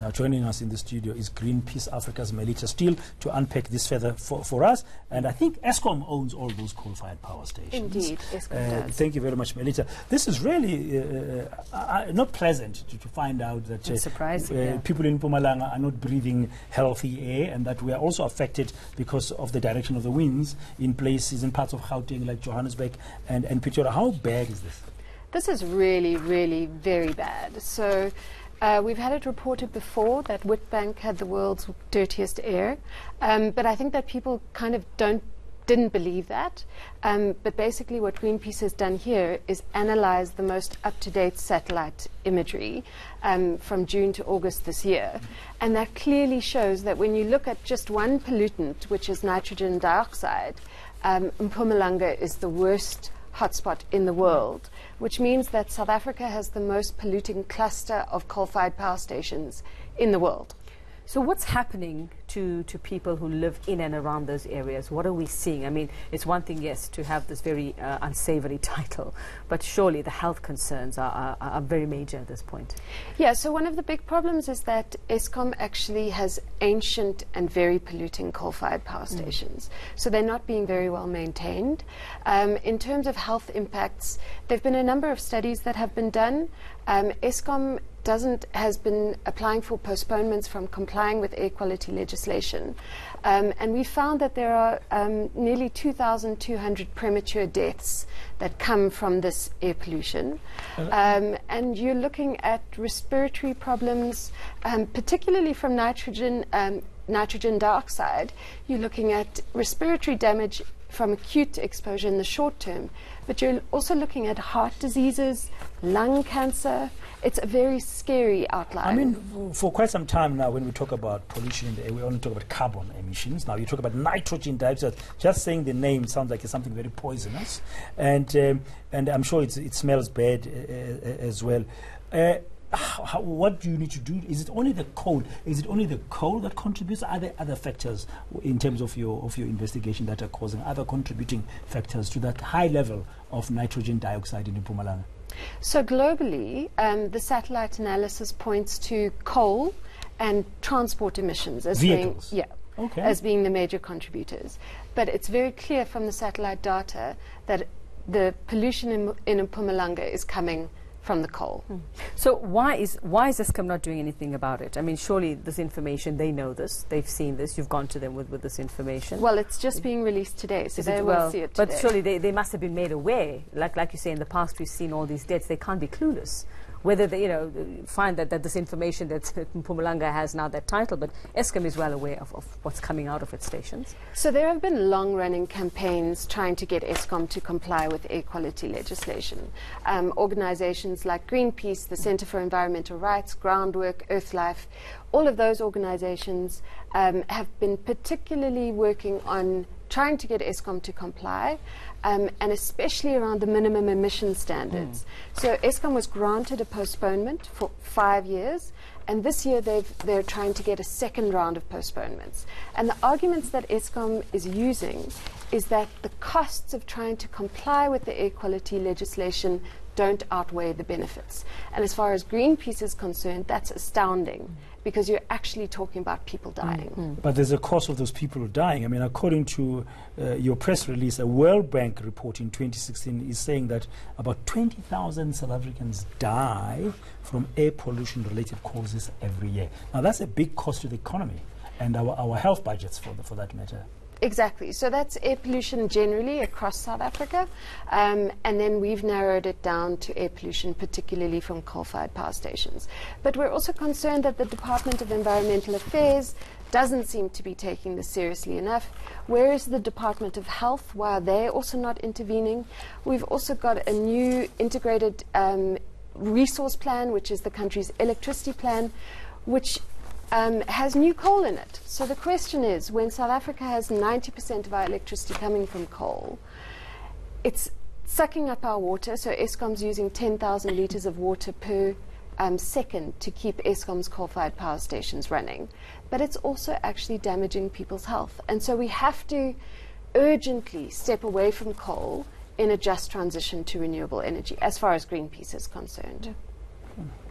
Now, joining us in the studio is Greenpeace Africa's Melita Steele to unpack this further for us. And I think Eskom owns all those coal-fired power stations. Indeed, Eskom does. Thank you very much, Melita. This is really not pleasant to find out that people in Mpumalanga are not breathing healthy air, and that we are also affected because of the direction of the winds in places, in parts of Gauteng like Johannesburg and Pretoria. How bad is this? This is really, really very bad. So we've had it reported before that Witbank had the world's dirtiest air, but I think that people kind of didn't believe that. But basically what Greenpeace has done here is analyze the most up-to-date satellite imagery from June to August this year. And that clearly shows that when you look at just one pollutant, which is nitrogen dioxide, Mpumalanga is the worst hotspot in the world, which means that South Africa has the most polluting cluster of coal-fired power stations in the world. So what's happening to people who live in and around those areas? What are we seeing? I mean, it's one thing, yes, to have this very unsavory title, but surely the health concerns are very major at this point. Yeah, so one of the big problems is that Eskom actually has ancient and very polluting coal-fired power stations. So they're not being very well maintained. In terms of health impacts, there have been a number of studies that have been done. Eskom has been applying for postponements from complying with air quality legislation. And we found that there are nearly 2,200 premature deaths that come from this air pollution. And you're looking at respiratory problems, particularly from nitrogen dioxide. You're looking at respiratory damage from acute exposure in the short term, but you're also looking at heart diseases, lung cancer. It's a very scary outline. I mean, for quite some time now, when we talk about pollution in the air, we only talk about carbon emissions. Now you talk about nitrogen dioxide. Just saying the name sounds like it's something very poisonous, and I'm sure it smells bad as well. What do you need to do? Is it only the coal? Is it only the coal that contributes? Are there other factors in terms of your investigation that are causing other contributing factors to that high level of nitrogen dioxide in Mpumalanga? So globally, the satellite analysis points to coal and transport emissions as vehicles. As being the major contributors. But it's very clear from the satellite data that the pollution in Mpumalanga is coming from the coal. So why is Eskom not doing anything about it? I mean, surely this information, they know this, they've seen this, you've gone to them with this information. Well, it's just being released today, so they will see it today. But surely they must have been made aware. Like you say, in the past we've seen all these deaths, they can't be clueless. Whether they find that this information that Mpumalanga has now that title, but Eskom is well aware of what's coming out of its stations. So there have been long-running campaigns trying to get Eskom to comply with air quality legislation. Organizations like Greenpeace, the Centre for Environmental Rights, Groundwork, Earthlife, all of those organizations have been particularly working on trying to get Eskom to comply, and especially around the minimum emission standards. So Eskom was granted a postponement for 5 years, and this year they're trying to get a second round of postponements. And the arguments that Eskom is using is that the costs of trying to comply with the air quality legislation don't outweigh the benefits. And as far as Greenpeace is concerned, that's astounding, because you're actually talking about people dying. But there's a cost of those people dying. I mean, according to your press release, a World Bank report in 2016 is saying that about 20,000 South Africans die from air pollution-related causes every year. Now, that's a big cost to the economy and our health budgets, for that matter. Exactly. So that's air pollution generally across South Africa, and then we've narrowed it down to air pollution particularly from coal-fired power stations. But we're also concerned that the Department of Environmental Affairs doesn't seem to be taking this seriously enough. Where is the Department of Health? Why are they also not intervening? We've also got a new integrated resource plan, which is the country's electricity plan, which has new coal in it. So the question is, when South Africa has 90% of our electricity coming from coal, it's sucking up our water. So Eskom's using 10,000 litres of water per second to keep Eskom's coal-fired power stations running. But it's also actually damaging people's health. And so we have to urgently step away from coal in a just transition to renewable energy, as far as Greenpeace is concerned.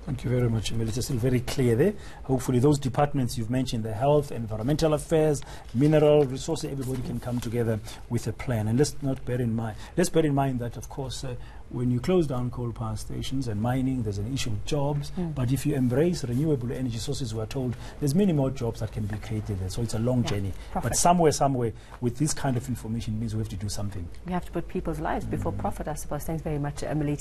Thank you very much, Emily. It's still very clear there. Hopefully those departments you've mentioned, the health, environmental affairs, mineral resources, everybody can come together with a plan. And let's bear in mind that, of course, when you close down coal power stations and mining, there's an issue with jobs. But if you embrace renewable energy sources, we're told there's many more jobs that can be created there. So it's a long journey. Profit. But somewhere, with this kind of information, means we have to do something. We have to put people's lives before profit, I suppose. Thanks very much, Emily.